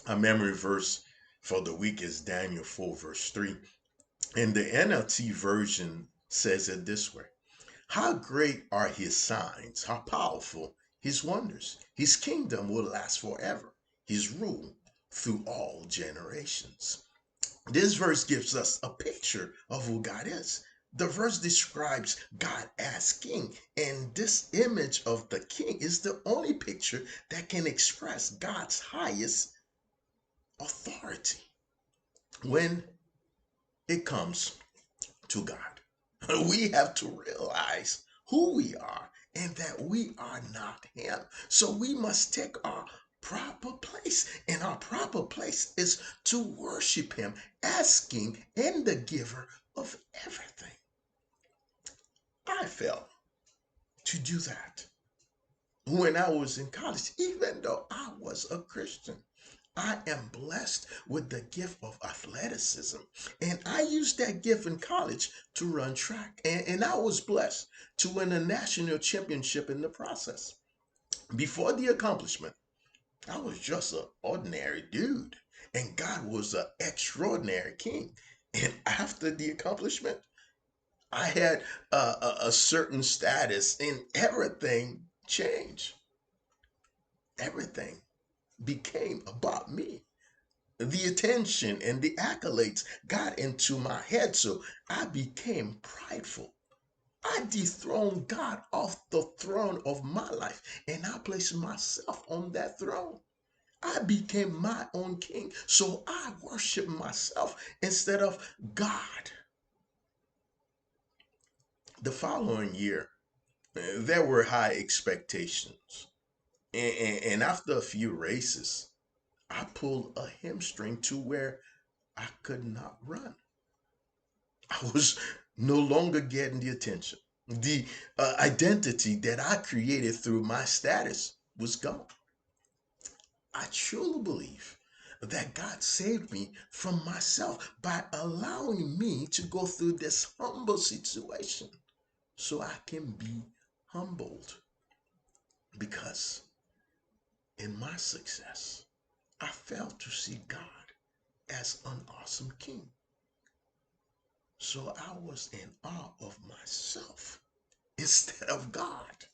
A memory verse for the week is Daniel 4, verse 3. And the NLT version says it this way: how great are his signs, how powerful his wonders. His kingdom will last forever, his rule through all generations. This verse gives us a picture of who God is. The verse describes God as king, and this image of the king is the only picture that can express God's highest authority when it comes to God. We have to realize who we are and that we are not him. So we must take our proper place. And our proper place is to worship him as king and the giver of everything. I failed to do that when I was in college, even though I was a Christian. I am blessed with the gift of athleticism. And I used that gift in college to run track. And I was blessed to win a national championship in the process. Before the accomplishment, I was just an ordinary dude. And God was an extraordinary king. And after the accomplishment, I had a certain status, and everything changed. Everything became about me. The attention and the accolades got into my head, so I became prideful. I dethroned God off the throne of my life, and I placed myself on that throne. I became my own king, so I worship myself instead of God. The following year, there were high expectations. And after a few races, I pulled a hamstring to where I could not run. I was no longer getting the attention. The identity that I created through my status was gone. I truly believe that God saved me from myself by allowing me to go through this humble situation so I can be humbled. Because in my success, I failed to see God as an awesome king. So I was in awe of myself instead of God.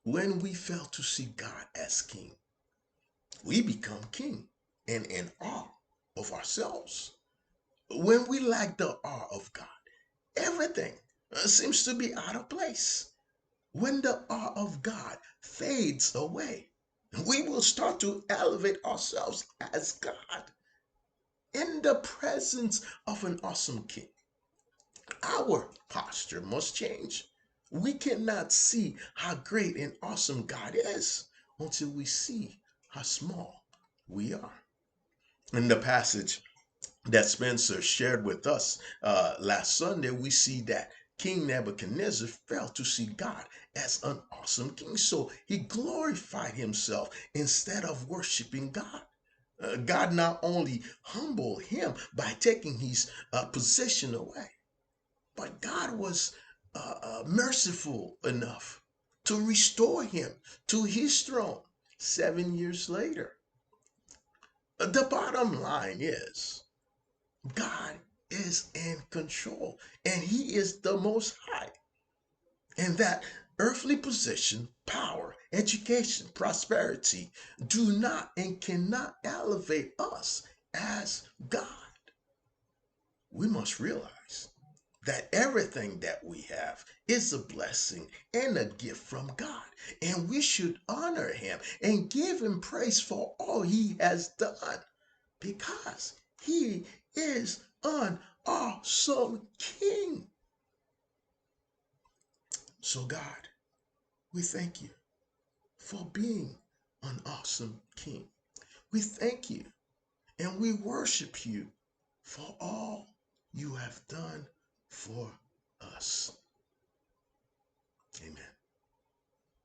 When we fail to see God as king, we become king and in awe of ourselves. When we lack the awe of God, everything seems to be out of place. When the awe of God fades away, we will start to elevate ourselves as God in the presence of an awesome king. Our posture must change. We cannot see how great and awesome God is until we see how small we are. In the passage that Spencer shared with us last Sunday, we see that King Nebuchadnezzar failed to see God as an awesome king. So he glorified himself instead of worshiping God. God not only humbled him by taking his position away, but God was merciful enough to restore him to his throne 7 years later. The bottom line is God is in control and he is the most high. And that earthly position, power, education, prosperity do not and cannot elevate us as God. We must realize that everything that we have is a blessing and a gift from God. And we should honor him and give him praise for all he has done because he is an awesome king. So, God, we thank you for being an awesome king. We thank you and we worship you for all you have done for us. Amen.